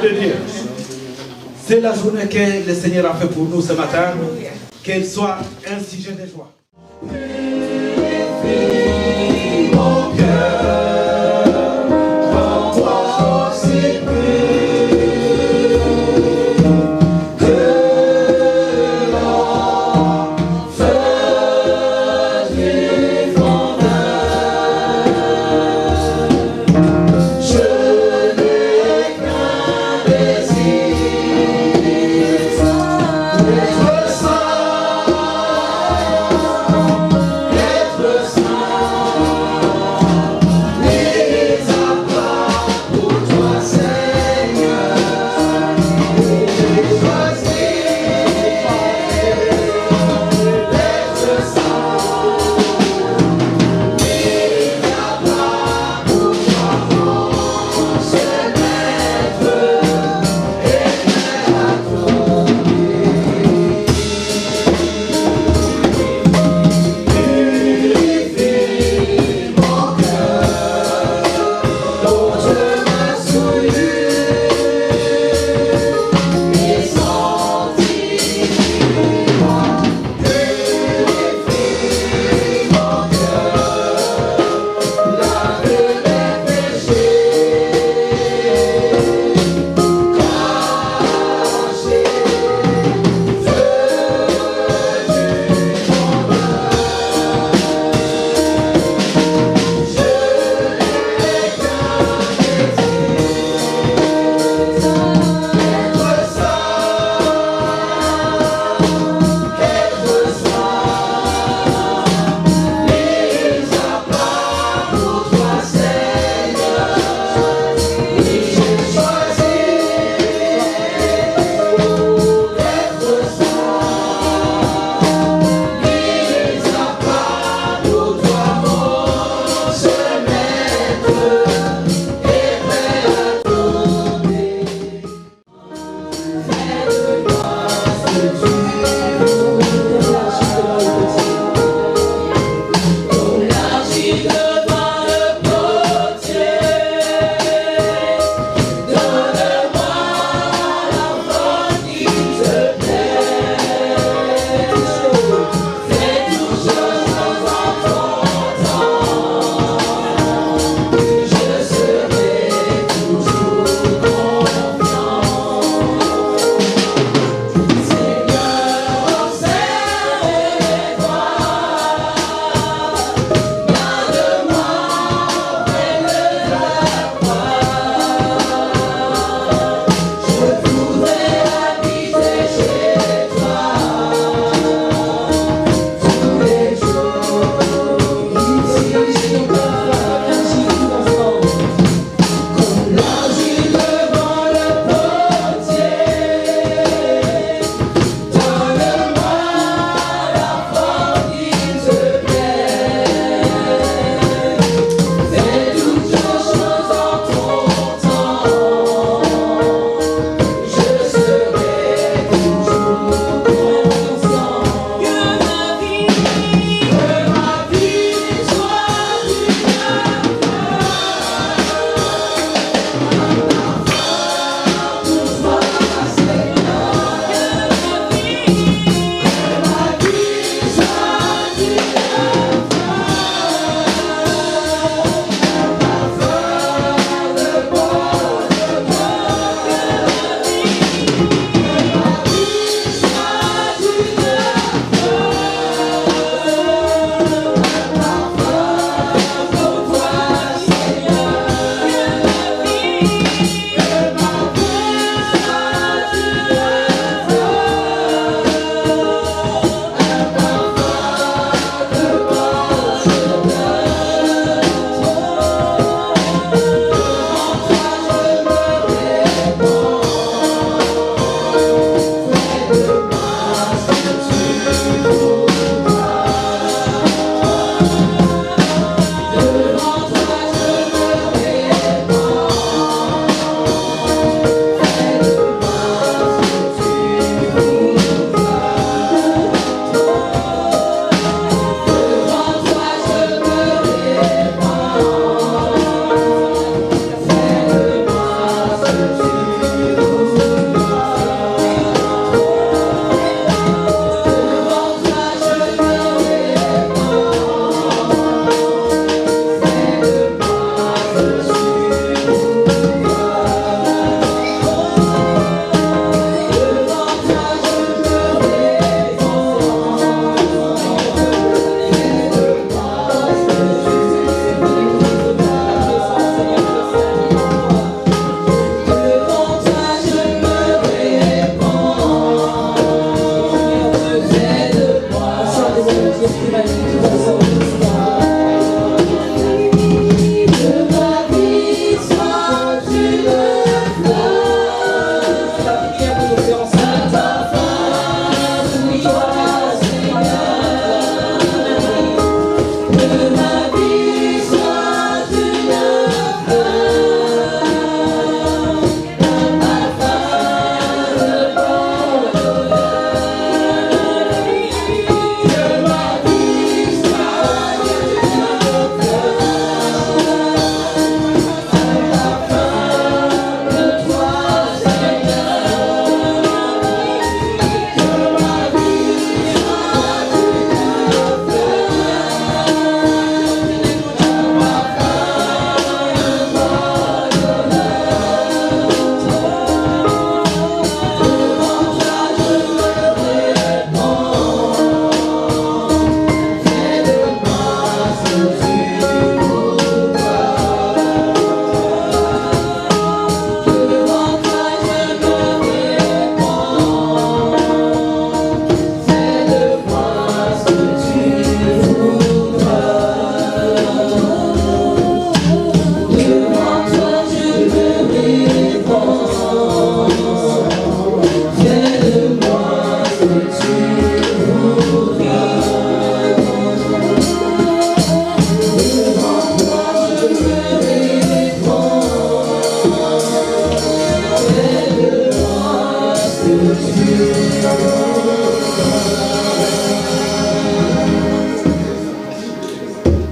de Dieu. C'est la journée que le Seigneur a fait pour nous ce matin. Qu'elle soit un sujet de joie. Mon cœur, rends-toi aussi Yeah.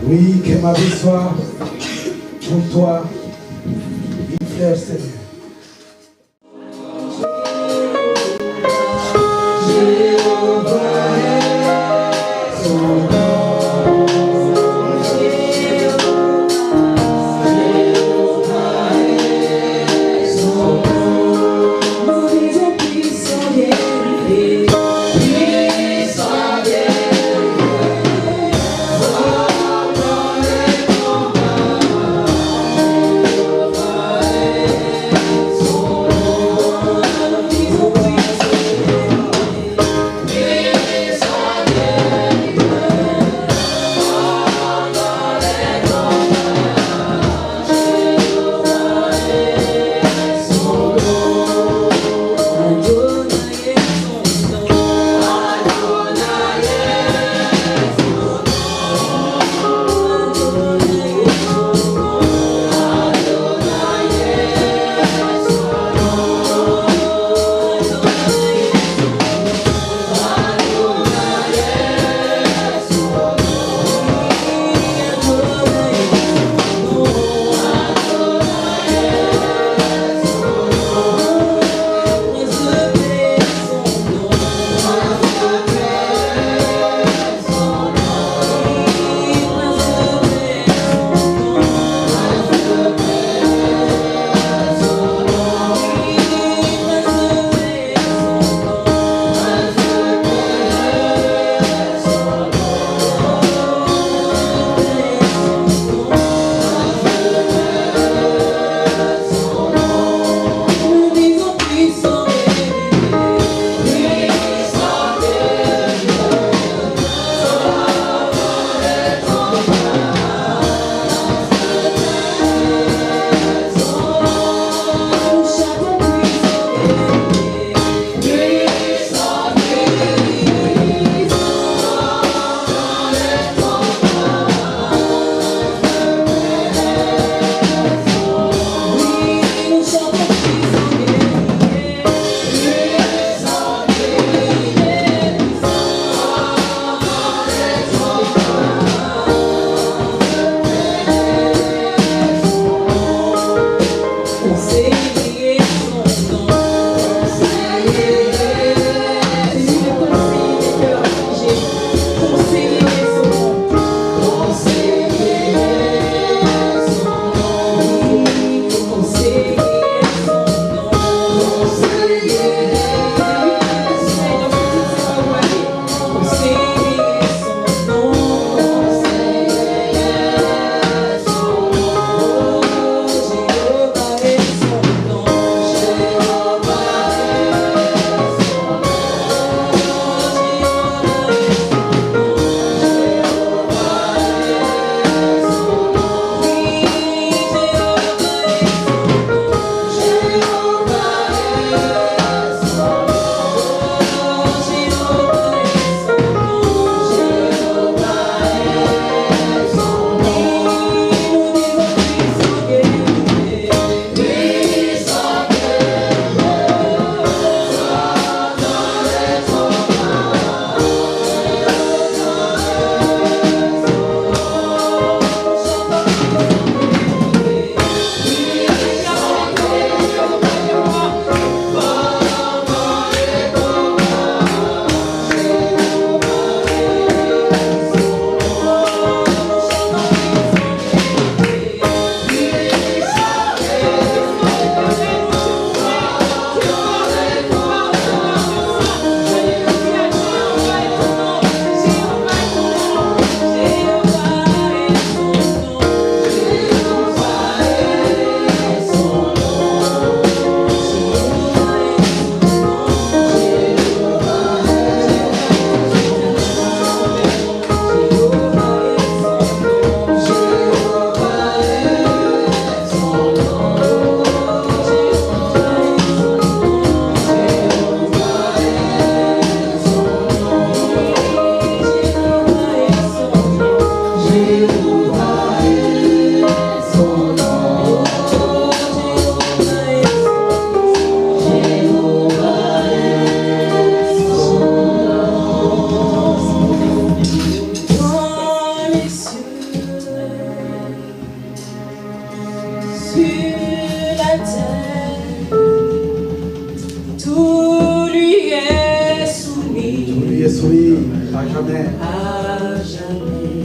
Oui, que ma vie soit pour toi une fleur, Seigneur. Yeah.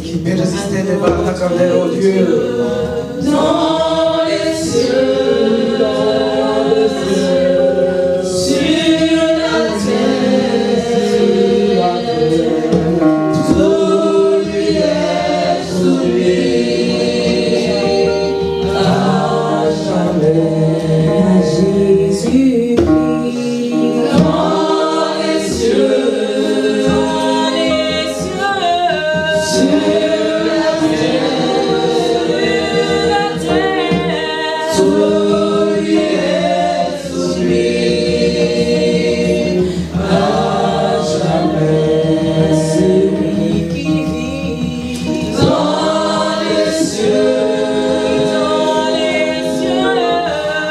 Qui peut résister devant ta candeur, oh Dieu? Dans les cieux, sur la terre, tout lui est soumis à jamais. Jésus-Christ, dans les cieux, sur la terre, tout lui est soumis à jamais. Celui qui vit dans les cieux,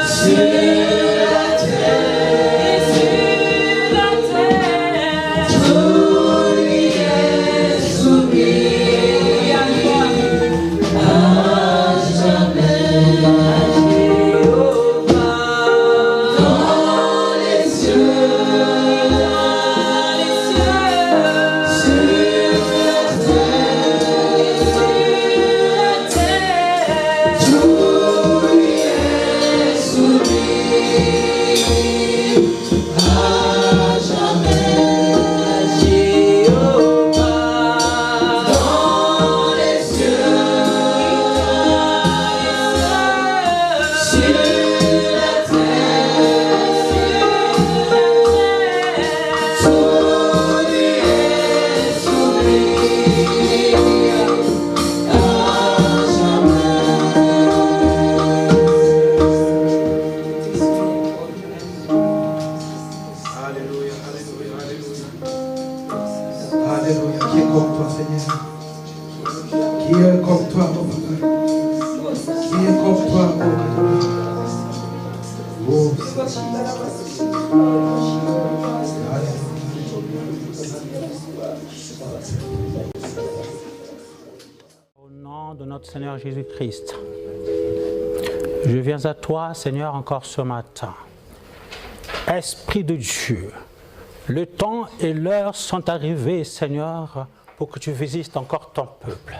sur la terre, tout lui est soumis à jamais. Dans les cieux, sur la terre, tout lui est soumis à jamais. Dans les cieux, sur la terre, tout lui est soumis à Alléluia, alléluia, alléluia. Alléluia. Qui est comme toi, Seigneur? Qui est comme toi, mon papa? Qui est comme toi, mon papa? Oh, Au nom de notre Seigneur Jésus-Christ, je viens à toi, Seigneur, encore ce matin. Esprit de Dieu, le temps et l'heure sont arrivés, Seigneur, pour que tu visites encore ton peuple.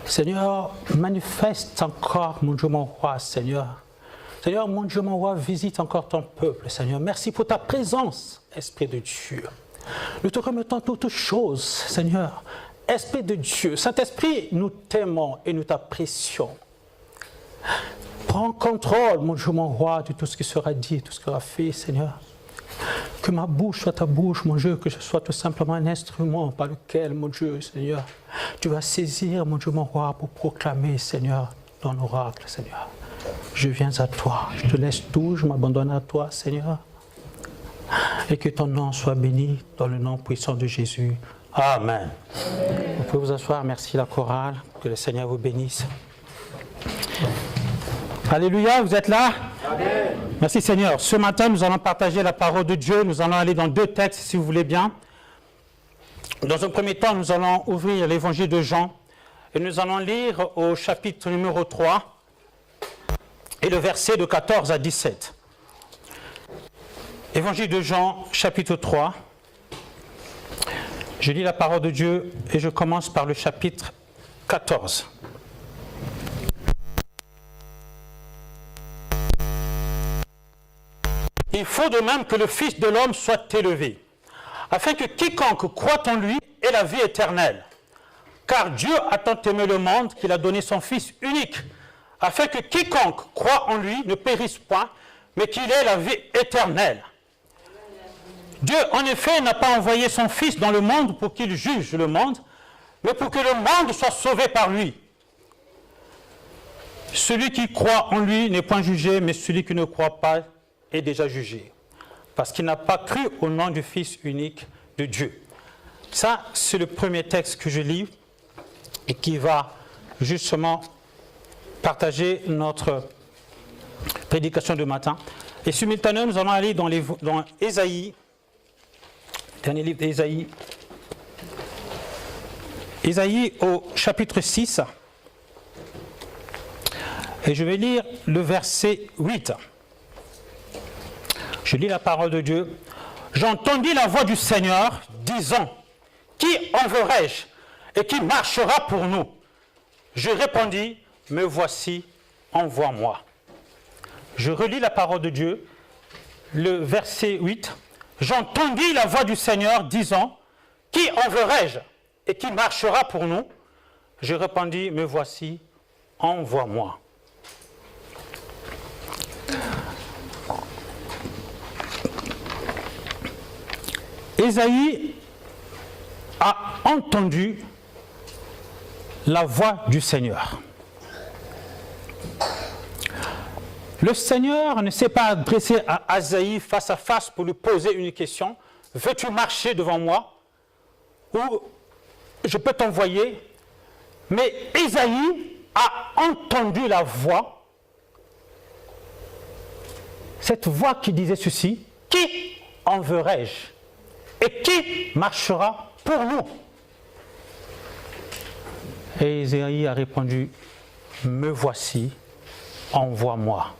Seigneur, manifeste encore, mon Dieu, mon roi, Seigneur. Seigneur, mon Dieu, mon roi, visite encore ton peuple, Seigneur. Merci pour ta présence, Esprit de Dieu. Nous te remettons toutes choses, Seigneur. Esprit de Dieu, Saint-Esprit, nous t'aimons et nous t'apprécions. Prends contrôle, mon Dieu, mon roi, de tout ce qui sera dit, tout ce qui sera fait, Seigneur. Que ma bouche soit ta bouche, mon Dieu, que je sois tout simplement un instrument par lequel, mon Dieu, Seigneur, tu vas saisir, mon Dieu, mon roi, pour proclamer, Seigneur, ton oracle, Seigneur. Je viens à toi, je te laisse tout, je m'abandonne à toi, Seigneur. Et que ton nom soit béni dans le nom puissant de Jésus. Amen. Vous pouvez vous asseoir, merci la chorale, que le Seigneur vous bénisse. Alléluia, vous êtes là? Amen. Merci Seigneur. Ce matin, nous allons partager la parole de Dieu. Nous allons aller dans 2 textes, si vous voulez bien. Dans un premier temps, nous allons ouvrir l'évangile de Jean et nous allons lire au chapitre numéro 3 et le verset de 14 à 17. Évangile de Jean, chapitre 3. Je lis la parole de Dieu et je commence par le chapitre 14. Il faut de même que le Fils de l'homme soit élevé, afin que quiconque croit en lui ait la vie éternelle. Car Dieu a tant aimé le monde qu'il a donné son Fils unique, afin que quiconque croit en lui ne périsse point, mais qu'il ait la vie éternelle. Dieu, en effet, n'a pas envoyé son Fils dans le monde pour qu'il juge le monde, mais pour que le monde soit sauvé par lui. Celui qui croit en lui n'est point jugé, mais celui qui ne croit pas est déjà jugé, parce qu'il n'a pas cru au nom du Fils unique de Dieu. Ça, c'est le premier texte que je lis et qui va justement partager notre prédication de matin. Et simultanément, nous allons aller dans Ésaïe, dernier livre d'Ésaïe, Ésaïe au chapitre 6, et je vais lire le verset 8. Je lis la parole de Dieu. J'entendis la voix du Seigneur disant, qui enverrai-je? et qui marchera pour nous. Je répondis, me voici, envoie-moi. Je relis la parole de Dieu, le verset 8. J'entendis la voix du Seigneur disant, qui enverrai-je et qui marchera pour nous? Je répondis, me voici, envoie-moi. Ésaïe a entendu la voix du Seigneur. Le Seigneur ne s'est pas adressé à Ésaïe face à face pour lui poser une question. Veux-tu marcher devant moi? Ou je peux t'envoyer? Mais Ésaïe a entendu la voix. Cette voix qui disait ceci, qui enverrai-je? Et qui marchera pour nous? Et Ésaïe a répondu, me voici, envoie-moi.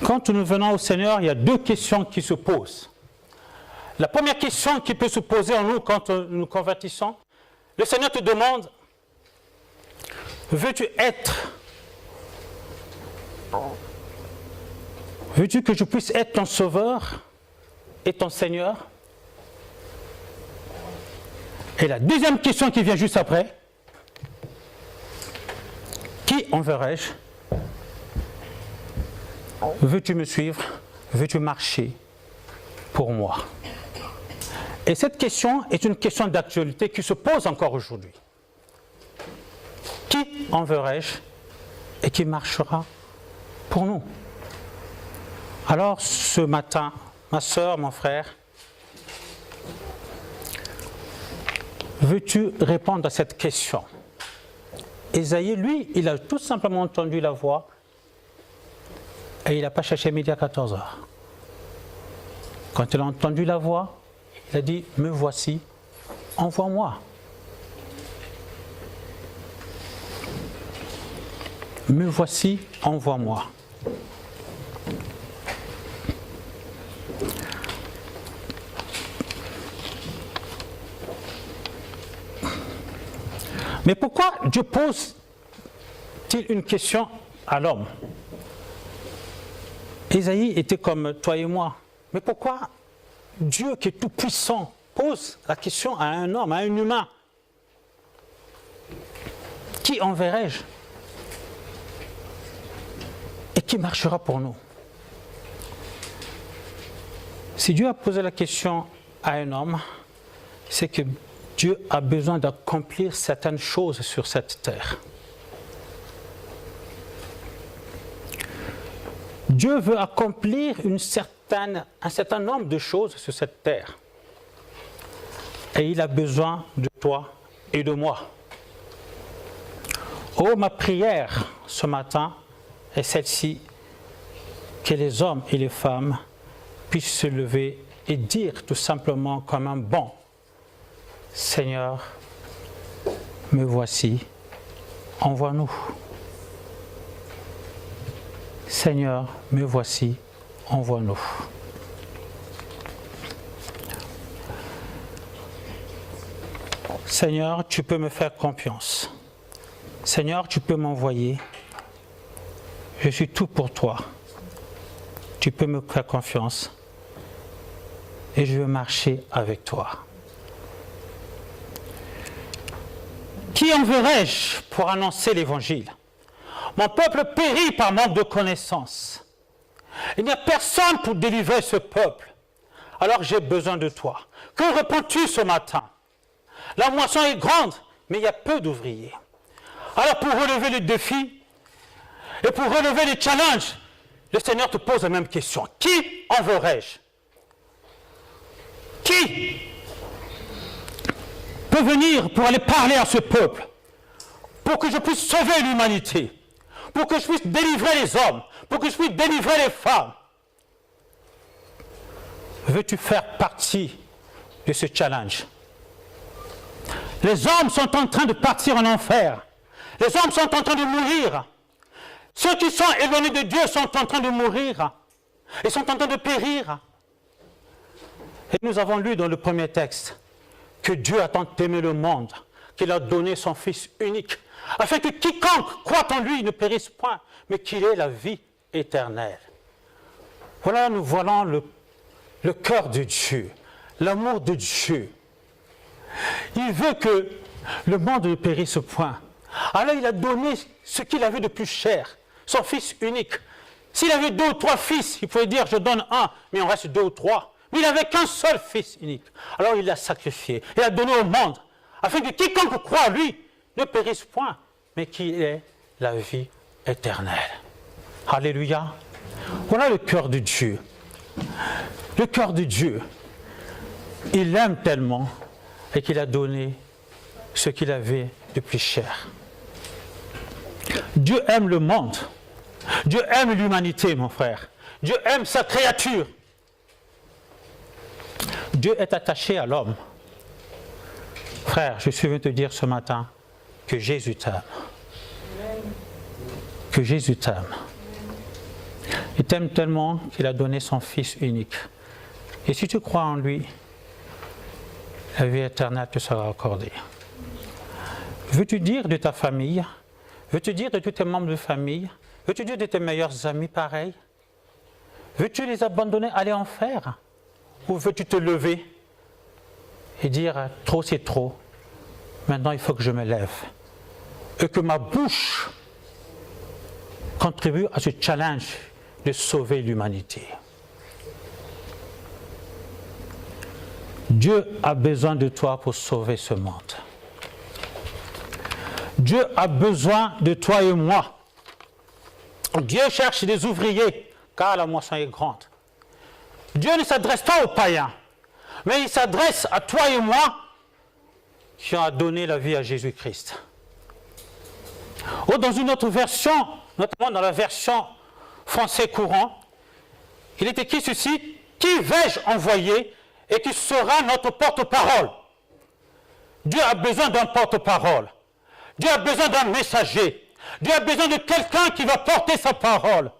Quand nous venons au Seigneur, il y a deux questions qui se posent. La première question qui peut se poser en nous quand nous nous convertissons, le Seigneur te demande, veux-tu que je puisse être ton sauveur et ton Seigneur? Et la deuxième question qui vient juste après, qui enverrai-je? Veux-tu me suivre? Veux-tu marcher pour moi? Et cette question est une question d'actualité qui se pose encore aujourd'hui. Qui enverrai-je et qui marchera pour nous? Alors ce matin, ma soeur, mon frère, veux-tu répondre à cette question? Ésaïe, lui, il a tout simplement entendu la voix et il n'a pas cherché midi à 14h. Quand il a entendu la voix, il a dit, me voici, envoie-moi. Me voici, envoie-moi. Mais pourquoi Dieu pose-t-il une question à l'homme? Ésaïe était comme toi et moi. Mais pourquoi Dieu qui est tout puissant pose la question à un homme, à un humain? Qui enverrai-je? Et qui marchera pour nous? Si Dieu a posé la question à un homme, c'est que Dieu a besoin d'accomplir certaines choses sur cette terre. Dieu veut accomplir un certain nombre de choses sur cette terre. Et il a besoin de toi et de moi. Oh, ma prière ce matin est celle-ci, que les hommes et les femmes puissent se lever et dire tout simplement comme un bon: Seigneur, me voici, envoie-nous. Seigneur, me voici, envoie-nous. Seigneur, tu peux me faire confiance. Seigneur, tu peux m'envoyer. Je suis tout pour toi. Tu peux me faire confiance. Et je veux marcher avec toi. Qui enverrai-je pour annoncer l'évangile? Mon peuple périt par manque de connaissance. Il n'y a personne pour délivrer ce peuple. Alors j'ai besoin de toi. Que réponds-tu ce matin? La moisson est grande, mais il y a peu d'ouvriers. Alors pour relever le défi et pour relever les challenges, le Seigneur te pose la même question. Qui enverrai-je? Qui peut venir pour aller parler à ce peuple, pour que je puisse sauver l'humanité, pour que je puisse délivrer les hommes, pour que je puisse délivrer les femmes? Veux-tu faire partie de ce challenge? Les hommes sont en train de partir en enfer. Les hommes sont en train de mourir. Ceux qui sont éloignés de Dieu sont en train de mourir. Ils sont en train de périr. Et nous avons lu dans le premier texte que Dieu a tant aimé le monde, qu'il a donné son Fils unique, afin que quiconque croit en lui ne périsse point, mais qu'il ait la vie éternelle. Voilà, nous voyons le cœur de Dieu, l'amour de Dieu. Il veut que le monde ne périsse point. Alors il a donné ce qu'il avait de plus cher, son Fils unique. S'il avait 2 ou 3 fils, il pouvait dire je donne un, mais il en reste 2 ou 3. Mais il n'avait qu'un seul Fils unique. Alors il l'a sacrifié, il l'a donné au monde, afin que quiconque croit en lui ne périsse point, mais qu'il ait la vie éternelle. Alléluia. Voilà le cœur de Dieu. Le cœur de Dieu. Il l'aime tellement et qu'il a donné ce qu'il avait de plus cher. Dieu aime le monde. Dieu aime l'humanité, mon frère. Dieu aime sa créature. Dieu est attaché à l'homme. Frère, je suis venu te dire ce matin que Jésus t'aime. Que Jésus t'aime. Il t'aime tellement qu'il a donné son Fils unique. Et si tu crois en lui, la vie éternelle te sera accordée. Veux-tu dire de ta famille? Veux-tu dire de tous tes membres de famille? Veux-tu dire de tes meilleurs amis pareils? Veux-tu les abandonner, aller en enfer? Ou veux-tu te lever et dire trop c'est trop, maintenant il faut que je me lève et que ma bouche contribue à ce challenge de sauver l'humanité. Dieu a besoin de toi pour sauver ce monde. Dieu a besoin de toi et moi. Dieu cherche des ouvriers, car la moisson est grande. Dieu ne s'adresse pas aux païens, mais il s'adresse à toi et moi qui ont donné la vie à Jésus-Christ. Ou dans une autre version, notamment dans la version français courant, il est écrit ceci: qui vais-je envoyer et qui sera notre porte-parole? Dieu a besoin d'un porte-parole. Dieu a besoin d'un messager. Dieu a besoin de quelqu'un qui va porter sa parole.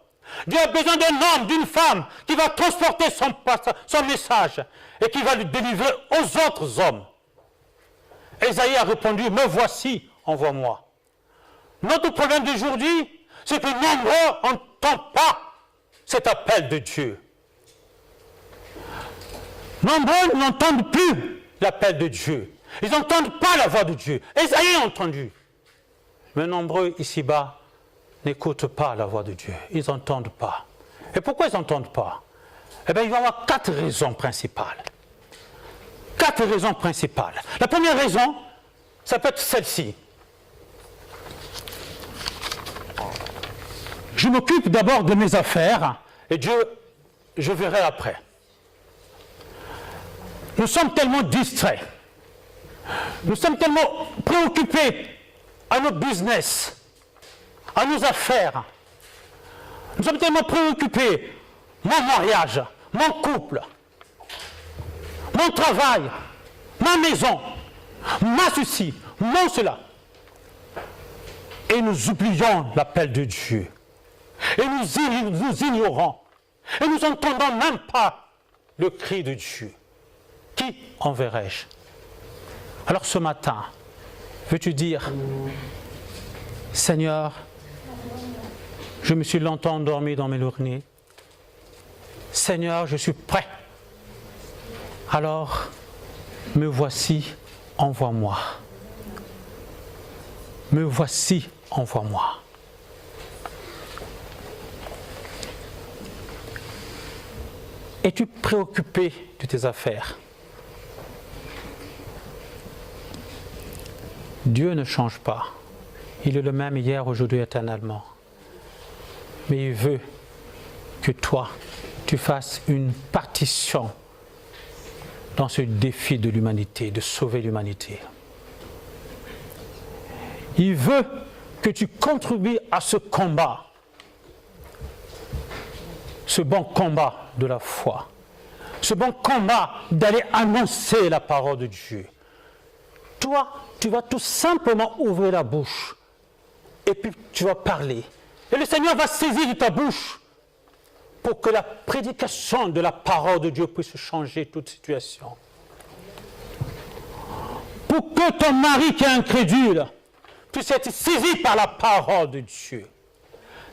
Dieu a besoin d'un homme, d'une femme qui va transporter son message et qui va le délivrer aux autres hommes. Ésaïe a répondu: me voici, envoie-moi. Notre problème d'aujourd'hui, c'est que nombreux n'entendent pas cet appel de Dieu. Nombreux n'entendent plus l'appel de Dieu. Ils n'entendent pas la voix de Dieu. Ésaïe a entendu. Mais nombreux ici-bas n'écoutent pas la voix de Dieu. Ils n'entendent pas. Et pourquoi ils n'entendent pas? Eh bien, il va y avoir 4 raisons principales. 4 raisons principales. La première raison, ça peut être celle-ci. Je m'occupe d'abord de mes affaires et Dieu, je verrai après. Nous sommes tellement distraits. Nous sommes tellement préoccupés à nos business, à nos affaires. Nous sommes tellement préoccupés, mon mariage, mon couple, mon travail, ma maison, ma ceci, mon cela. Et nous oublions l'appel de Dieu. Et nous ignorons. Et nous n'entendons même pas le cri de Dieu. Qui enverrai-je? Alors ce matin, veux-tu dire: Seigneur, je me suis longtemps endormi dans mes lorgnets. Seigneur, je suis prêt. Alors, me voici, envoie-moi. Me voici, envoie-moi. Es-tu préoccupé de tes affaires? Dieu ne change pas. Il est le même hier, aujourd'hui, éternellement. Mais il veut que toi, tu fasses une partition dans ce défi de l'humanité, de sauver l'humanité. Il veut que tu contribues à ce combat, ce bon combat de la foi, ce bon combat d'aller annoncer la parole de Dieu. Toi, tu vas tout simplement ouvrir la bouche et puis tu vas parler. Et le Seigneur va saisir de ta bouche pour que la prédication de la parole de Dieu puisse changer toute situation. pour que ton mari qui est incrédule puisse être saisi par la parole de Dieu.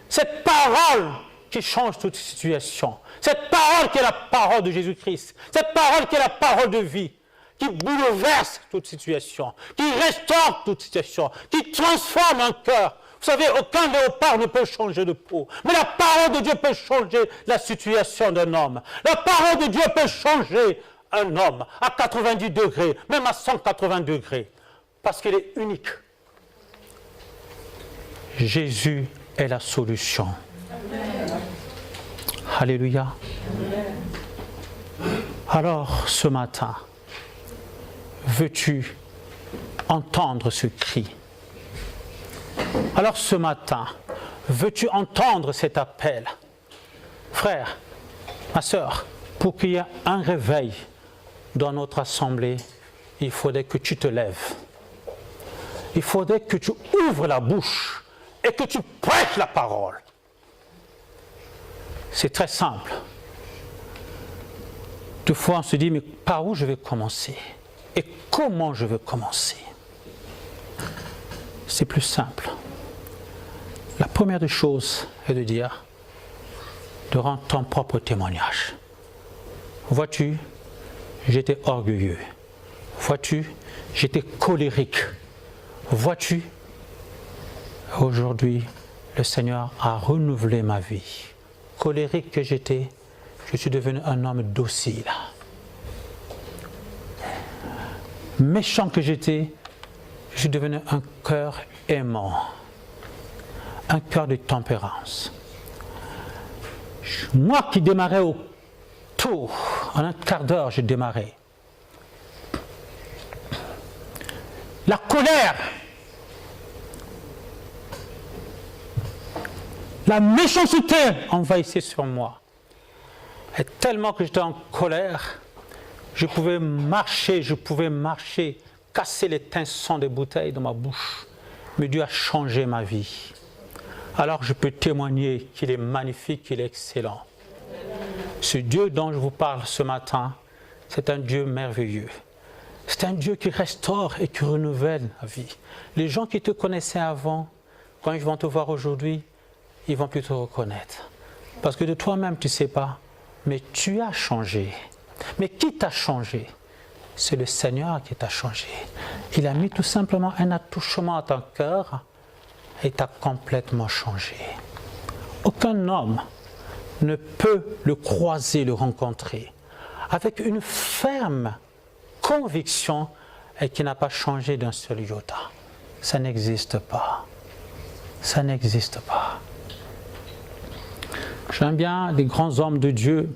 Cette parole qui change toute situation. Cette parole qui est la parole de Jésus-Christ. Cette parole qui est la parole de vie. Qui bouleverse toute situation. Qui restaure toute situation. Qui transforme un cœur. Vous savez, aucun léopard ne peut changer de peau. Mais la parole de Dieu peut changer la situation d'un homme. La parole de Dieu peut changer un homme à 90 degrés, même à 180 degrés. Parce qu'elle est unique. Jésus est la solution. Amen. Alléluia. Amen. Alors, ce matin, veux-tu entendre ce cri? Alors, ce matin, veux-tu entendre cet appel? Frère, ma sœur, pour qu'il y ait un réveil dans notre assemblée, il faudrait que tu te lèves. Il faudrait que tu ouvres la bouche et que tu prêches la parole. C'est très simple. Des fois, on se dit, mais par où je vais commencer? Et comment je vais commencer? C'est plus simple. La première des choses est de dire, de rendre ton propre témoignage. Vois-tu, j'étais orgueilleux. Vois-tu, j'étais colérique. Vois-tu, aujourd'hui, le Seigneur a renouvelé ma vie. Colérique que j'étais, je suis devenu un homme docile. Méchant que j'étais, je suis devenu un cœur aimant. Un cœur de tempérance. Moi qui démarrais au tour, en un quart d'heure, je démarrais. La colère, la méchanceté envahissait sur moi. Et tellement que j'étais en colère, je pouvais marcher, casser les teinçons des bouteilles dans ma bouche. Mais Dieu a changé ma vie. Alors je peux témoigner qu'il est magnifique, qu'il est excellent. Ce Dieu dont je vous parle ce matin, c'est un Dieu merveilleux. C'est un Dieu qui restaure et qui renouvelle la vie. Les gens qui te connaissaient avant, quand ils vont te voir aujourd'hui, ils vont plus te reconnaître. Parce que de toi-même, tu ne sais pas, mais tu as changé. Mais qui t'a changé? C'est le Seigneur qui t'a changé. Il a mis tout simplement un attouchement à ton cœur et t'a complètement changé. Aucun homme ne peut le croiser, le rencontrer, avec une ferme conviction et qui n'a pas changé d'un seul iota. Ça n'existe pas. Ça n'existe pas. J'aime bien les grands hommes de Dieu.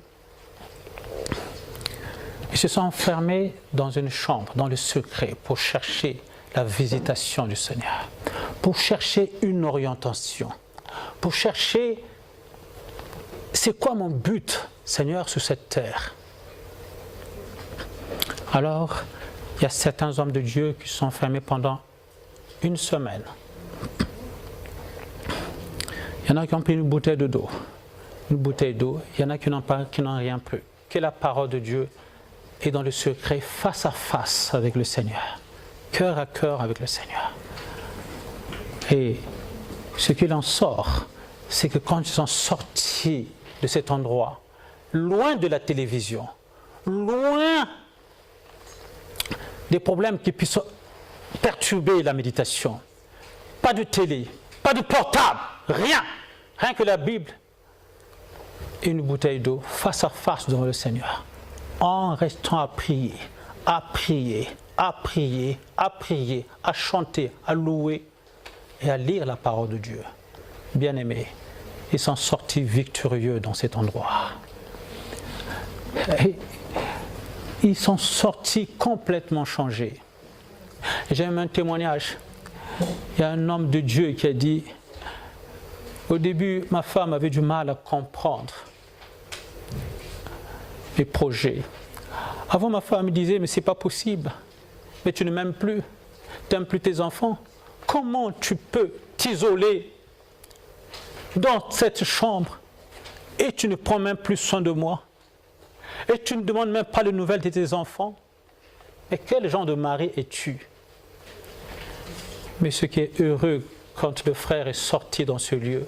Ils se sont enfermés dans une chambre, dans le secret, pour chercher la visitation du Seigneur, pour chercher une orientation, pour chercher c'est quoi mon but, Seigneur, sur cette terre. Alors, il y a certains hommes de Dieu qui sont enfermés pendant une semaine. Il y en a qui ont pris une bouteille d'eau. Une bouteille d'eau. Il y en a qui n'ont rien pris. Que la parole de Dieu est dans le secret, face à face avec le Seigneur. Cœur à cœur avec le Seigneur. Et ce qu'il en sort, c'est que quand ils sont sortis de cet endroit, loin de la télévision, loin des problèmes qui puissent perturber la méditation, pas de télé, pas de portable, rien que la Bible et une bouteille d'eau face à face devant le Seigneur, en restant à prier, à prier, à prier, à prier, à chanter, à louer et à lire la parole de Dieu. Bien-aimés, ils sont sortis victorieux dans cet endroit. Et ils sont sortis complètement changés. J'aime un témoignage. Il y a un homme de Dieu qui a dit, au début, ma femme avait du mal à comprendre mes projets. Avant, ma femme me disait, mais c'est pas possible. Mais tu ne m'aimes plus. Tu n'aimes plus tes enfants. Comment tu peux t'isoler dans cette chambre et tu ne prends même plus soin de moi? Et tu ne demandes même pas les nouvelles de tes enfants? Mais quel genre de mari es-tu? Mais ce qui est heureux, quand le frère est sorti dans ce lieu,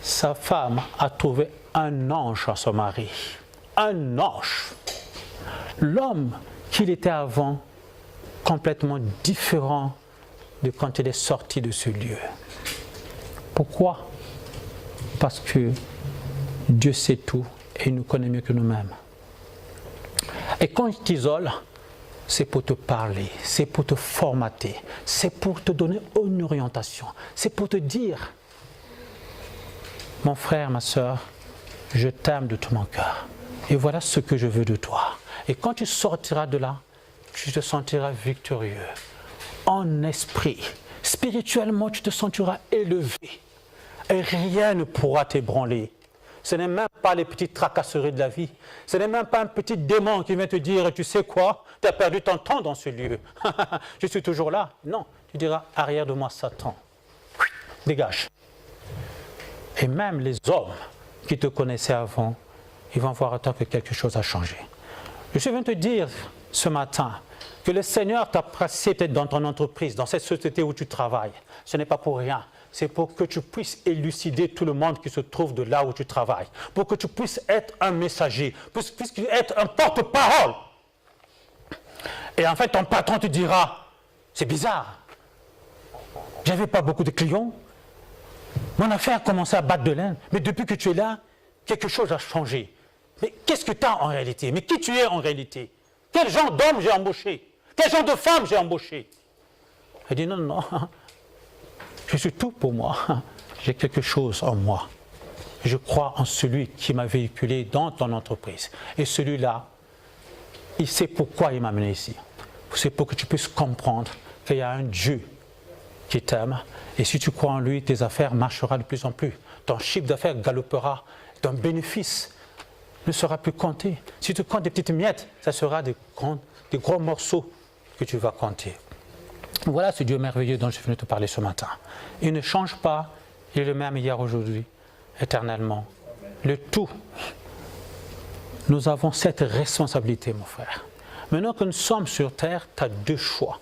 sa femme a trouvé un ange à son mari. Un ange. L'homme qu'il était avant, complètement différent de quand il est sorti de ce lieu. Pourquoi? Parce que Dieu sait tout et il nous connaît mieux que nous-mêmes. Et quand il t'isole, c'est pour te parler, c'est pour te formater, c'est pour te donner une orientation, c'est pour te dire, mon frère, ma soeur, je t'aime de tout mon cœur et voilà ce que je veux de toi. Et quand tu sortiras de là, tu te sentiras victorieux, en esprit, spirituellement tu te sentiras élevé et rien ne pourra t'ébranler. Ce n'est même pas les petites tracasseries de la vie. Ce n'est même pas un petit démon qui vient te dire, tu sais quoi, tu as perdu ton temps dans ce lieu. Je suis toujours là. Non, tu diras, arrière de moi, Satan. Dégage. Et même les hommes qui te connaissaient avant, ils vont voir à toi que quelque chose a changé. Je suis venu te dire ce matin que le Seigneur t'a placé peut-être dans ton entreprise, dans cette société où tu travailles. Ce n'est pas pour rien. C'est pour que tu puisses élucider tout le monde qui se trouve de là où tu travailles. Pour que tu puisses être un messager, puisses être un porte-parole. Et en fait, ton patron te dira, c'est bizarre. J'avais pas beaucoup de clients. Mon affaire a commencé à battre de l'aile. Mais depuis que tu es là, quelque chose a changé. Mais qu'est-ce que tu as en réalité? Mais qui tu es en réalité? Quel genre d'homme j'ai embauché? Quel genre de femme j'ai embauché? Elle dit, non, non. Je suis tout pour moi. J'ai quelque chose en moi. Je crois en celui qui m'a véhiculé dans ton entreprise. Et celui-là, il sait pourquoi il m'a amené ici. C'est pour que tu puisses comprendre qu'il y a un Dieu qui t'aime. Et si tu crois en lui, tes affaires marcheront de plus en plus. Ton chiffre d'affaires galopera. Ton bénéfice ne sera plus compté. Si tu comptes des petites miettes, ça sera des gros morceaux que tu vas compter. Voilà ce Dieu merveilleux dont je viens de te parler ce matin. Il ne change pas, il est le même hier, aujourd'hui, éternellement. Le tout. Nous avons cette responsabilité, mon frère. Maintenant que nous sommes sur terre, tu as deux choix.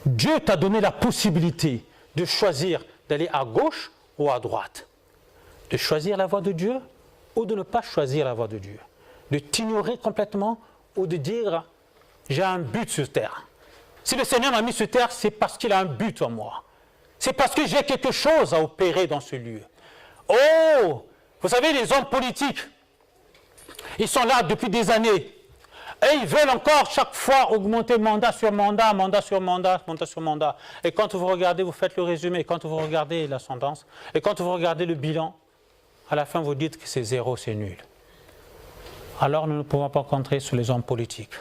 Dieu t'a donné la possibilité de choisir d'aller à gauche ou à droite. De choisir la voie de Dieu ou de ne pas choisir la voie de Dieu. De t'ignorer complètement ou de dire j'ai un but sur terre. Si le Seigneur m'a mis sur terre, c'est parce qu'il a un but en moi. C'est parce que j'ai quelque chose à opérer dans ce lieu. Oh, vous savez, les hommes politiques, ils sont là depuis des années. Et ils veulent encore chaque fois augmenter mandat sur mandat, mandat sur mandat, mandat sur mandat. Et quand vous regardez, vous faites le résumé, et quand vous regardez la sentence, et quand vous regardez le bilan, à la fin vous dites que c'est zéro, c'est nul. Alors nous ne pouvons pas compter sur les hommes politiques.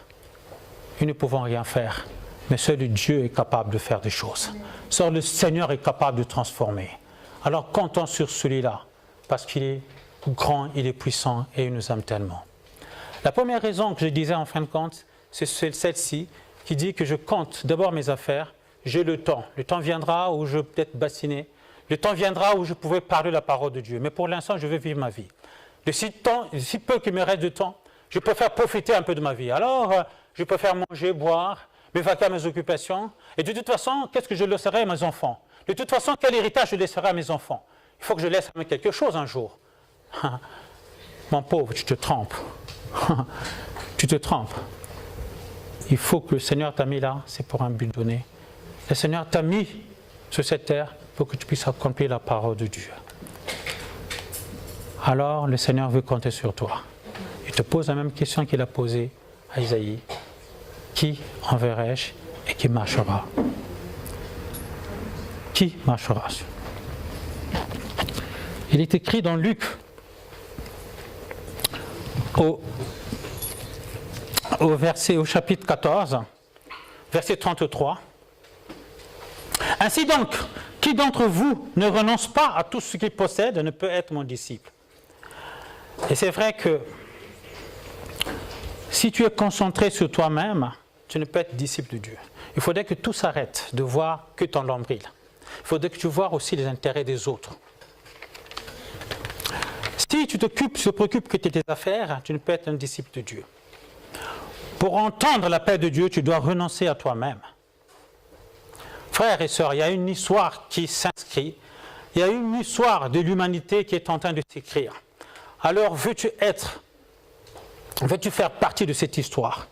Ils ne pouvons rien faire. Mais seul Dieu est capable de faire des choses. Seul le Seigneur est capable de transformer. Alors comptons sur celui-là, parce qu'il est grand, il est puissant et il nous aime tellement. La première raison que je disais en fin de compte, c'est celle-ci, qui dit que je compte d'abord mes affaires, j'ai le temps. Le temps viendra où je vais peut-être bassiner. Le temps viendra où je pourrai parler la parole de Dieu. Mais pour l'instant, je vais vivre ma vie. De si peu qu'il me reste de temps, je préfère profiter un peu de ma vie. Alors, je préfère manger, boire, m'évacuer à mes occupations. Et de toute façon, qu'est-ce que je laisserai à mes enfants? De toute façon, quel héritage je laisserai à mes enfants? Il faut que je laisse à quelque chose un jour. Mon pauvre, tu te trompes. Tu te trompes. Il faut que le Seigneur t'a mis là, c'est pour un but donné. Le Seigneur t'a mis sur cette terre pour que tu puisses accomplir la parole de Dieu. Alors, le Seigneur veut compter sur toi. Il te pose la même question qu'il a posée à Isaïe. Qui enverrai-je et qui marchera? Qui marchera? Il est écrit dans Luc au chapitre 14, verset 33. Ainsi donc, qui d'entre vous ne renonce pas à tout ce qu'il possède ne peut être mon disciple. Et c'est vrai que si tu es concentré sur toi-même, tu ne peux être disciple de Dieu. Il faudrait que tout s'arrête de voir que ton nombril. Il faudrait que tu vois aussi les intérêts des autres. Si tu te préoccupes que de tes affaires, tu ne peux être un disciple de Dieu. Pour entendre la paix de Dieu, tu dois renoncer à toi-même. Frères et sœurs, il y a une histoire qui s'inscrit. Il y a une histoire de l'humanité qui est en train de s'écrire. Alors, veux-tu faire partie de cette histoire?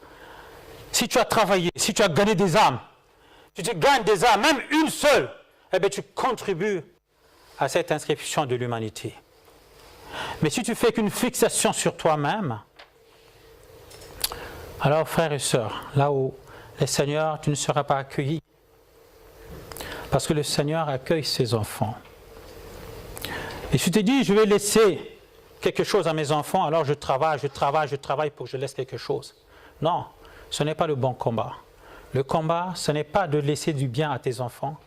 Si tu as travaillé, si tu as gagné des âmes, si tu gagnes des âmes, même une seule, eh bien, tu contribues à cette inscription de l'humanité. Mais si tu fais qu'une fixation sur toi-même, alors, frères et sœurs, là où le Seigneur, tu ne seras pas accueilli. Parce que le Seigneur accueille ses enfants. Et si tu te dis, je vais laisser quelque chose à mes enfants, alors je travaille pour que je laisse quelque chose. Non, ce n'est pas le bon combat. Le combat, ce n'est pas de laisser du bien à tes enfants,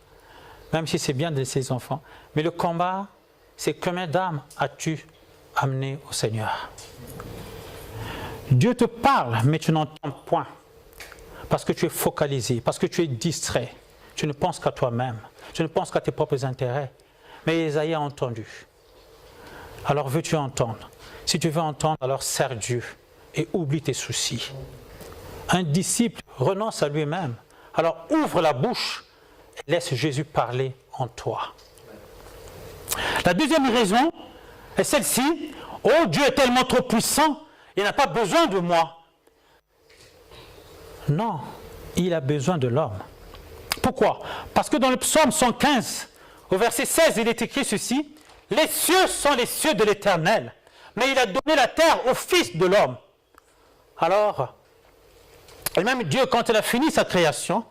même si c'est bien de laisser les enfants. Mais le combat, c'est combien d'âmes as-tu amené au Seigneur? Dieu te parle, mais tu n'entends point. Parce que tu es focalisé, parce que tu es distrait. Tu ne penses qu'à toi-même. Tu ne penses qu'à tes propres intérêts. Mais Isaïe a entendu. Alors veux-tu entendre? Si tu veux entendre, alors sers Dieu et oublie tes soucis. Un disciple renonce à lui-même. Alors ouvre la bouche et laisse Jésus parler en toi. La deuxième raison est celle-ci. Oh, Dieu est tellement trop puissant, il n'a pas besoin de moi. Non, il a besoin de l'homme. Pourquoi? Parce que dans le psaume 115, au verset 16, il est écrit ceci: les cieux sont les cieux de l'Éternel, mais il a donné la terre au Fils de l'homme. Alors, et même Dieu, quand il a fini sa création,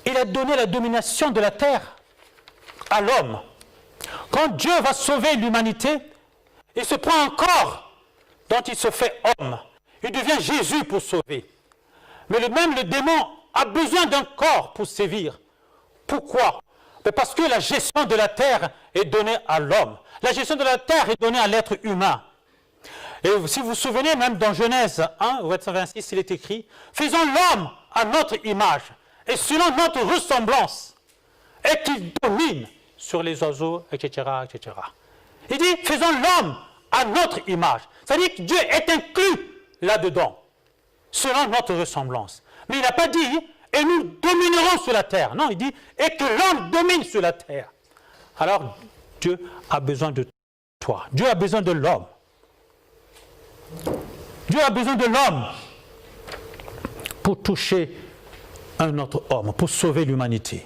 il a donné la domination de la terre à l'homme. Quand Dieu va sauver l'humanité, il se prend un corps dont il se fait homme. Il devient Jésus pour sauver. Mais même le démon a besoin d'un corps pour sévir. Pourquoi? Parce que la gestion de la terre est donnée à l'homme. La gestion de la terre est donnée à l'être humain. Et si vous vous souvenez, même dans Genèse 1, verset 26, il est écrit: faisons l'homme à notre image et selon notre ressemblance, et qu'il domine sur les oiseaux, etc., etc. Il dit, faisons l'homme à notre image. C'est-à-dire que Dieu est inclus là-dedans, selon notre ressemblance. Mais il n'a pas dit, et nous dominerons sur la terre. Non, il dit, et que l'homme domine sur la terre. Alors, Dieu a besoin de toi. Dieu a besoin de l'homme. Dieu a besoin de l'homme pour toucher un autre homme, pour sauver l'humanité.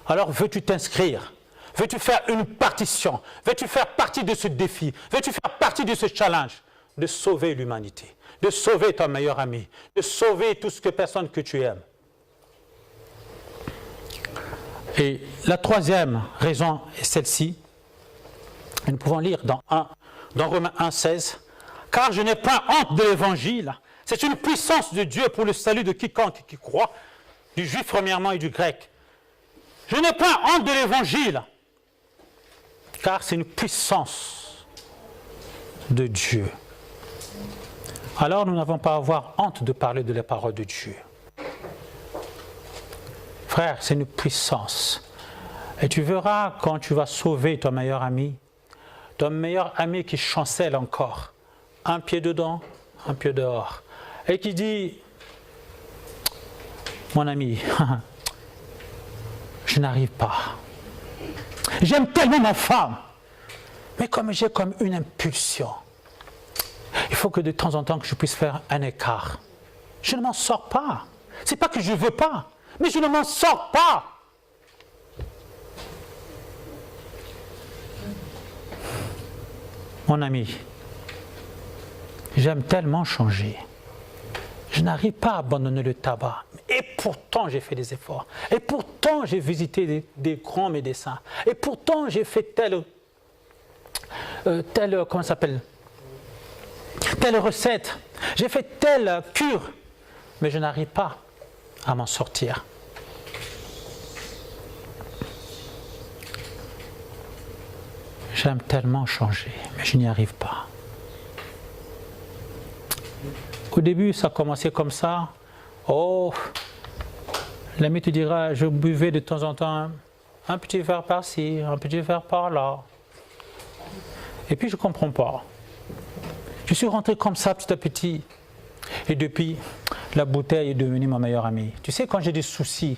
Alors, veux-tu t'inscrire? Veux-tu faire une partition? Veux-tu faire partie de ce défi? Veux-tu faire partie de ce challenge de sauver l'humanité, de sauver ton meilleur ami, de sauver tout ce que personne que tu aimes? Et la troisième raison est celle-ci. Nous pouvons lire dans Romains 1,16. Car je n'ai pas honte de l'évangile. C'est une puissance de Dieu pour le salut de quiconque qui croit, du juif premièrement et du grec. Je n'ai pas honte de l'évangile. Car c'est une puissance de Dieu. Alors nous n'avons pas à avoir honte de parler de la parole de Dieu. Frère, c'est une puissance. Et tu verras quand tu vas sauver ton meilleur ami qui chancelle encore, un pied dedans, un pied dehors, et qui dit, mon ami, je n'arrive pas. J'aime tellement ma femme, mais comme j'ai comme une impulsion, il faut que de temps en temps que je puisse faire un écart. Je ne m'en sors pas. C'est pas que je ne veux pas, mais je ne m'en sors pas. Mon ami, j'aime tellement changer. Je n'arrive pas à abandonner le tabac. Et pourtant, j'ai fait des efforts. Et pourtant, j'ai visité des grands médecins. Et pourtant, j'ai fait telle comment ça s'appelle? Telle recette. J'ai fait telle cure. Mais je n'arrive pas à m'en sortir. J'aime tellement changer, mais je n'y arrive pas. Au début, ça a commencé comme ça. Oh, l'ami te dira, je buvais de temps en temps un petit verre par-ci, un petit verre par-là. Et puis, je ne comprends pas. Je suis rentré comme ça petit à petit. Et depuis, la bouteille est devenue mon meilleur ami. Tu sais, quand j'ai des soucis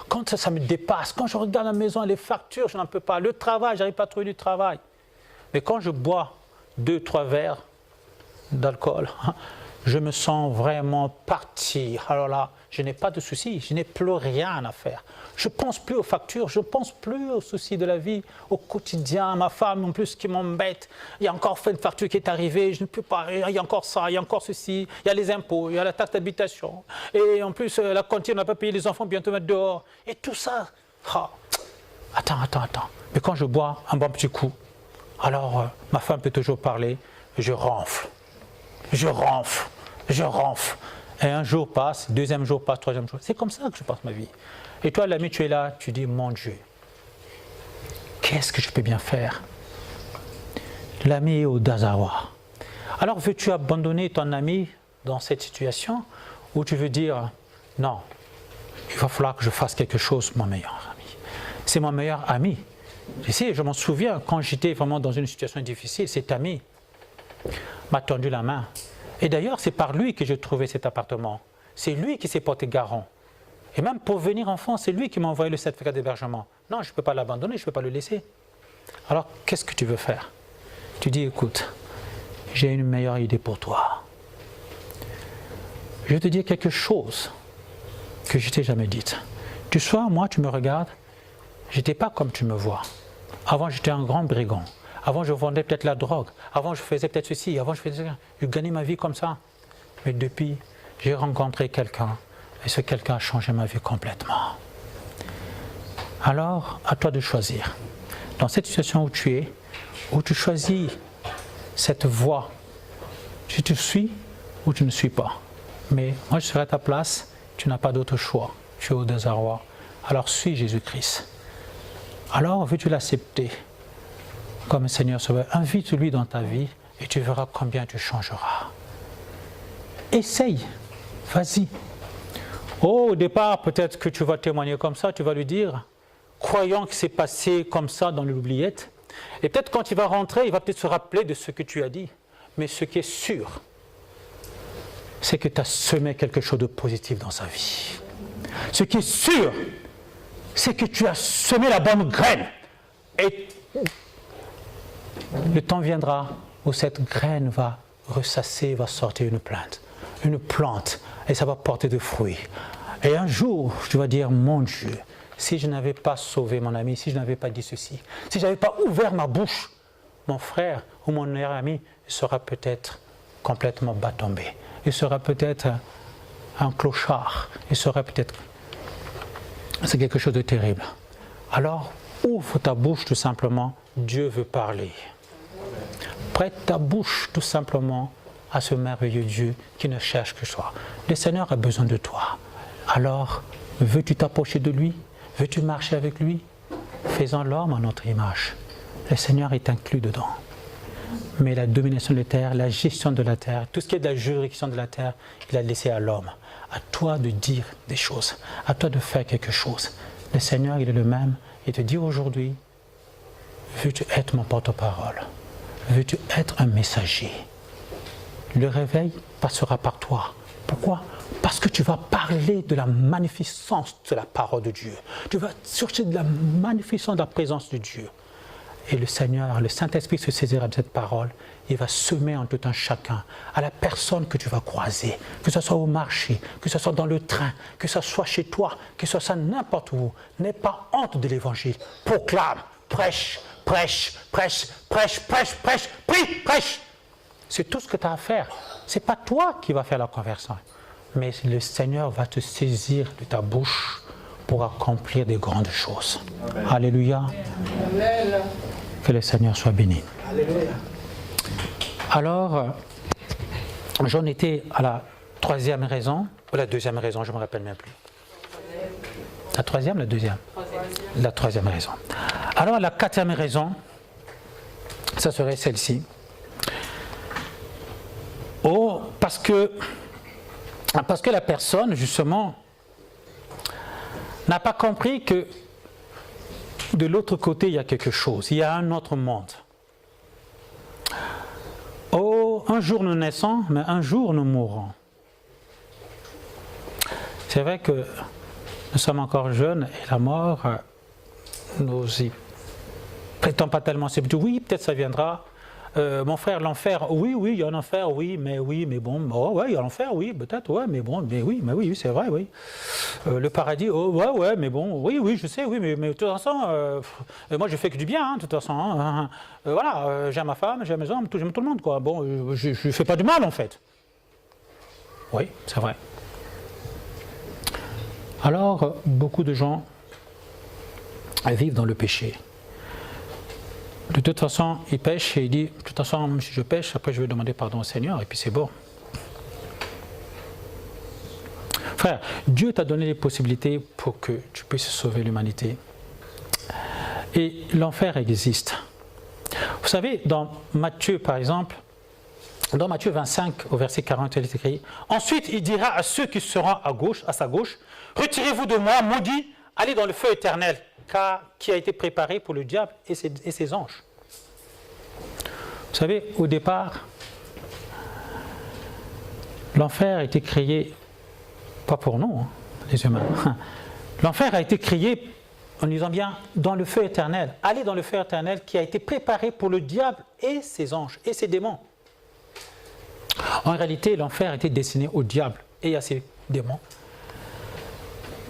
Quand ça me dépasse, quand je regarde la maison et les factures, je n'en peux pas. Le travail, je n'arrive pas à trouver du travail. Mais quand je bois 2-3 verres d'alcool, je me sens vraiment parti. Alors là, je n'ai pas de soucis, je n'ai plus rien à faire. Je ne pense plus aux factures, je ne pense plus aux soucis de la vie, au quotidien. Ma femme, en plus, qui m'embête. Il y a encore une facture qui est arrivée, je ne peux pas. Il y a encore ça, il y a encore ceci. Il y a les impôts, il y a la taxe d'habitation. Et en plus, la cantine, on n'a pas payé les enfants, bientôt mettre dehors. Et tout ça. Oh. Attends. Mais quand je bois un bon petit coup, alors ma femme peut toujours parler, je ronfle. Et un jour passe, deuxième jour passe, troisième jour. C'est comme ça que je passe ma vie. Et toi, l'ami, tu es là, tu dis, mon Dieu, qu'est-ce que je peux bien faire? L'ami est au désarroi. Alors, veux-tu abandonner ton ami dans cette situation ou tu veux dire, non, il va falloir que je fasse quelque chose, mon meilleur ami. C'est mon meilleur ami. Je m'en souviens, quand j'étais vraiment dans une situation difficile, cet ami m'a tendu la main. Et d'ailleurs, c'est par lui que j'ai trouvé cet appartement. C'est lui qui s'est porté garant. Et même pour venir en France, c'est lui qui m'a envoyé le certificat d'hébergement. Non, je ne peux pas l'abandonner, je ne peux pas le laisser. Alors, qu'est-ce que tu veux faire? Tu dis, écoute, j'ai une meilleure idée pour toi. Je vais te dire quelque chose que je ne t'ai jamais dit. Tu sais, moi, tu me regardes, je n'étais pas comme tu me vois. Avant, j'étais un grand brigand. Avant, je vendais peut-être la drogue. Avant, je faisais peut-être ceci. Avant, je gagnais ma vie comme ça. Mais depuis, j'ai rencontré quelqu'un. Et ce quelqu'un a changé ma vie complètement. Alors, à toi de choisir. Dans cette situation où tu es, où tu choisis cette voie, tu te suis ou tu ne suis pas. Mais moi, je serai à ta place. Tu n'as pas d'autre choix. Tu es au désarroi. Alors, suis Jésus-Christ. Alors, veux-tu l'accepter comme Seigneur Sauveur? Invite-lui dans ta vie et tu verras combien tu changeras. Essaye, vas-y. Au départ, peut-être que tu vas témoigner comme ça, tu vas lui dire, croyant que c'est passé comme ça dans l'oubliette. Et peut-être quand il va rentrer, il va peut-être se rappeler de ce que tu as dit. Mais ce qui est sûr, c'est que tu as semé quelque chose de positif dans sa vie. Ce qui est sûr, c'est que tu as semé la bonne graine. Et le temps viendra où cette graine va ressasser, va sortir une plante, et ça va porter des fruits. Et un jour, tu vas dire, mon Dieu, si je n'avais pas sauvé mon ami, si je n'avais pas dit ceci, si je n'avais pas ouvert ma bouche, mon frère ou mon meilleur ami sera peut-être complètement bas tombé. Il sera peut-être un clochard. Il sera peut-être... C'est quelque chose de terrible. Alors, ouvre ta bouche tout simplement. Dieu veut parler. Prête ta bouche tout simplement à ce merveilleux Dieu qui ne cherche que toi. Le Seigneur a besoin de toi. Alors, veux-tu t'approcher de lui? Veux-tu marcher avec lui? Faisons l'homme à notre image. Le Seigneur est inclus dedans. Mais la domination de la terre, la gestion de la terre, tout ce qui est de la juridiction de la terre, il a laissé à l'homme. À toi de dire des choses, à toi de faire quelque chose. Le Seigneur, il est le même. Il te dit aujourd'hui, veux-tu être mon porte-parole? Veux-tu être un messager? Le réveil passera par toi. Pourquoi? Parce que tu vas parler de la magnificence de la parole de Dieu. Tu vas chercher de la magnificence de la présence de Dieu. Et le Seigneur, le Saint-Esprit se saisira de cette parole. Il va semer en tout un chacun, à la personne que tu vas croiser, que ce soit au marché, que ce soit dans le train, que ce soit chez toi, que ce soit n'importe où. N'aie pas honte de l'Évangile. Proclame, prêche, prêche, prêche, prêche, prêche, prêche, prie, prêche. C'est tout ce que tu as à faire. Ce n'est pas toi qui vas faire la conversion, mais le Seigneur va te saisir de ta bouche pour accomplir des grandes choses. Amen. Alléluia. Amen. Que le Seigneur soit béni. Alléluia. Alors, j'en étais à la troisième raison, ou la deuxième raison, je ne me rappelle même plus. La troisième, la deuxième? La troisième raison. Alors, la quatrième raison, ça serait celle-ci. Oh, parce que la personne, justement, n'a pas compris que de l'autre côté, il y a quelque chose. Il y a un autre monde. Oh, un jour nous naissons, mais un jour nous mourrons. C'est vrai que Nous sommes encore jeunes et la mort, nous y prêtons pas tellement. C'est plutôt oui, peut-être ça viendra. Mon frère, l'enfer, oui, il y a un enfer, oui, mais bon, oh, ouais, il y a l'enfer, oui, peut-être, ouais, mais bon, mais oui, c'est vrai, oui. Le paradis, oh, ouais, mais bon, oui, je sais, oui, mais de toute façon, moi je fais que du bien, de toute façon. Voilà, j'aime ma femme, j'aime mes hommes, j'aime tout le monde, quoi. Bon, je ne fais pas du mal, en fait. Oui, c'est vrai. Alors, beaucoup de gens vivent dans le péché. De toute façon, il pêche et il dit, de toute façon, même si je pêche, après je vais demander pardon au Seigneur, et puis c'est bon. Frère, Dieu t'a donné les possibilités pour que tu puisses sauver l'humanité. Et l'enfer existe. Vous savez, dans Matthieu, par exemple, dans Matthieu 25, au verset 40, il est écrit, « Ensuite, il dira à ceux qui seront à sa gauche, « Retirez-vous de moi, maudits, allez dans le feu éternel, qui a été préparé pour le diable et ses anges. » Vous savez, au départ, l'enfer a été créé, pas pour nous, les humains. L'enfer a été créé, en disant bien, dans le feu éternel. Allez dans le feu éternel qui a été préparé pour le diable et ses anges et ses démons. En réalité, l'enfer était destiné au diable et à ses démons.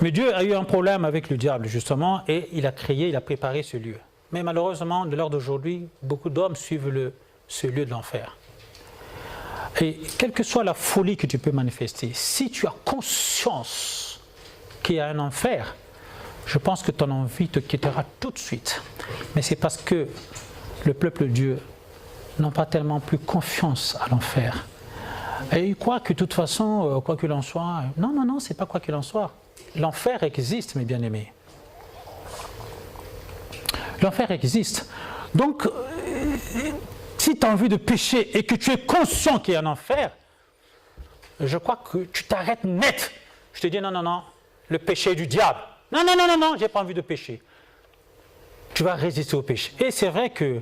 Mais Dieu a eu un problème avec le diable, justement, et il a préparé ce lieu. Mais malheureusement, de l'heure d'aujourd'hui, beaucoup d'hommes suivent ce lieu de l'enfer. Et quelle que soit la folie que tu peux manifester, si tu as conscience qu'il y a un enfer, je pense que ton envie te quittera tout de suite. Mais c'est parce que le peuple de Dieu n'a pas tellement plus confiance à l'enfer. Et ils croient que de toute façon, quoi qu'il en soit, non, c'est pas quoi qu'il en soit. L'enfer existe, mes bien-aimés. L'enfer existe. Donc, si tu as envie de pécher et que tu es conscient qu'il y a un enfer, je crois que tu t'arrêtes net. Je te dis non, le péché est du diable. Non, je n'ai pas envie de pécher. Tu vas résister au péché. Et c'est vrai que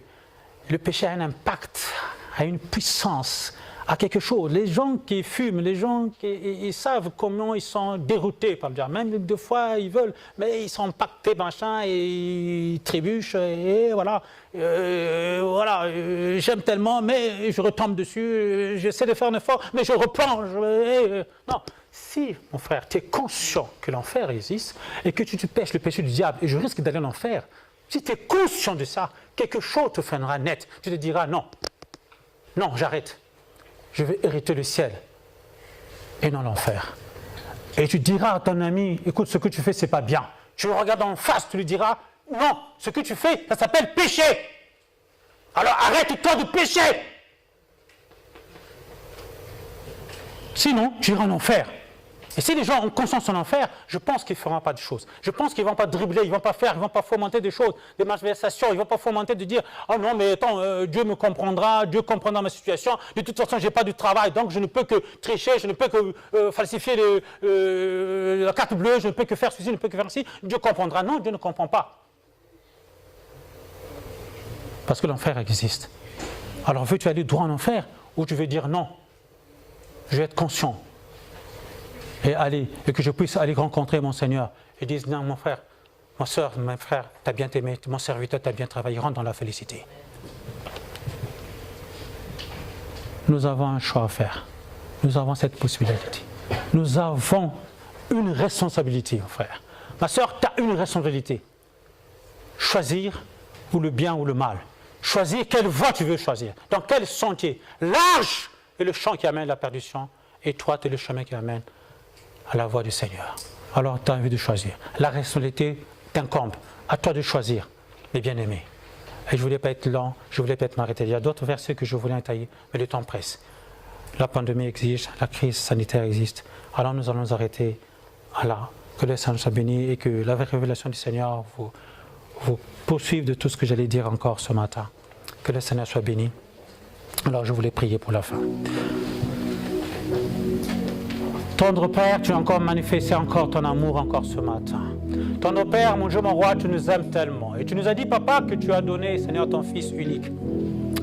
le péché a un impact, a une puissance, a quelque chose. Les gens qui fument, les gens ils savent comment ils sont déroutés par le diable. Même des fois, ils veulent, mais ils sont impactés, machin, et ils trébuchent, et voilà. J'aime tellement, mais je retombe dessus, j'essaie de faire un effort, mais je replonge. Non, si, mon frère, tu es conscient que l'enfer existe, et que tu pêches le péché du diable, et je risque d'aller en enfer, si tu es conscient de ça, quelque chose te freinera net. Tu te diras, non, j'arrête. Je vais hériter le ciel et non l'enfer. Et tu diras à ton ami, écoute, ce que tu fais, c'est pas bien. Tu le regardes en face, tu lui diras, non, ce que tu fais, ça s'appelle péché. Alors arrête-toi de pécher. Sinon, tu iras en enfer. Et si les gens ont conscience en enfer, je pense qu'ils ne feront pas de choses. Je pense qu'ils ne vont pas dribbler, ils ne vont pas fomenter des choses, des malversations, ils ne vont pas fomenter de dire « Oh non, mais attends, Dieu me comprendra, Dieu comprendra ma situation, de toute façon, je n'ai pas de travail, donc je ne peux que tricher, je ne peux que falsifier la carte bleue, je ne peux que faire ceci, je ne peux que faire ceci. Dieu comprendra. » Non, Dieu ne comprend pas. Parce que l'enfer existe. Alors, veux-tu aller droit en enfer ou tu veux dire « Non, je vais être conscient ». Et que je puisse aller rencontrer mon Seigneur et dire, non, mon frère, ma soeur, mon frère, tu as bien aimé, mon serviteur t'a bien travaillé, rentre dans la félicité. Nous avons un choix à faire. Nous avons cette possibilité. Nous avons une responsabilité, mon frère. Ma soeur, tu as une responsabilité. Choisir ou le bien ou le mal. Choisir quelle voie tu veux choisir. Dans quel sentier. Large est le champ qui amène à la perdition. Étroit est le chemin qui amène à la voie du Seigneur. Alors tu as envie de choisir. La responsabilité t'incombe. À toi de choisir, mes bien-aimés. Et je ne voulais pas être lent, je ne voulais pas être m'arrêter. Il y a d'autres versets que je voulais détailler, mais le temps presse. La pandémie exige, la crise sanitaire existe. Alors nous allons nous arrêter à là. Que le Seigneur soit béni et que la révélation du Seigneur vous poursuive de tout ce que j'allais dire encore ce matin. Que le Seigneur soit béni. Alors je voulais prier pour la fin. Tendre Père, tu as encore manifesté encore ton amour encore ce matin. Tendre Père, mon Dieu, mon roi, tu nous aimes tellement. Et tu nous as dit, Papa, que tu as donné, Seigneur, ton Fils unique,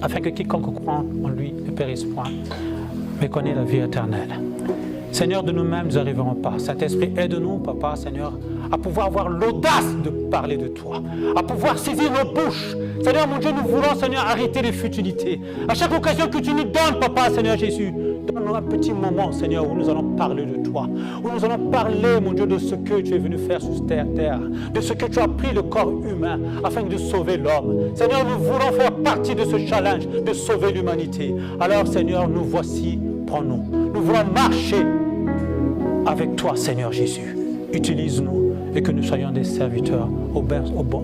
afin que quiconque croit en lui ne périsse point, mais connaisse la vie éternelle. Seigneur, de nous-mêmes, nous n'arriverons pas. Saint-Esprit, aide-nous, Papa, Seigneur, à pouvoir avoir l'audace de parler de toi, à pouvoir saisir nos bouches. Seigneur mon Dieu, nous voulons, Seigneur, arrêter les futilités. À chaque occasion que tu nous donnes, Papa, Seigneur Jésus, donne-nous un petit moment, Seigneur, où nous allons parler de toi, où nous allons parler, mon Dieu, de ce que tu es venu faire sur cette terre, de ce que tu as pris le corps humain afin de sauver l'homme. Seigneur, nous voulons faire partie de ce challenge de sauver l'humanité. Alors, Seigneur, nous voici, prends-nous. Nous voulons marcher avec toi, Seigneur Jésus. Utilise-nous et que nous soyons des serviteurs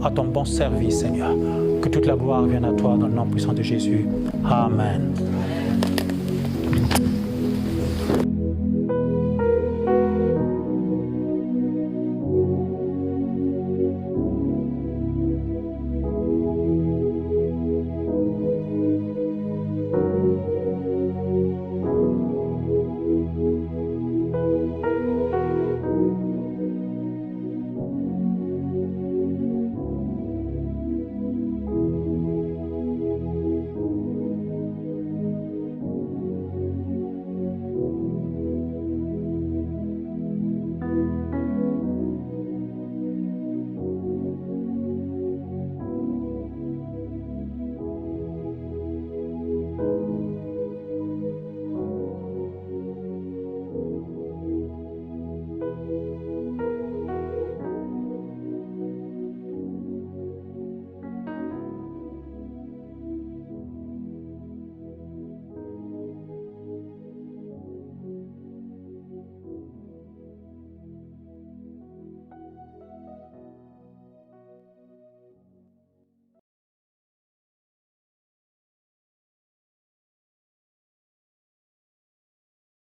à ton bon service, Seigneur. Que toute la gloire vienne à toi dans le nom puissant de Jésus. Amen.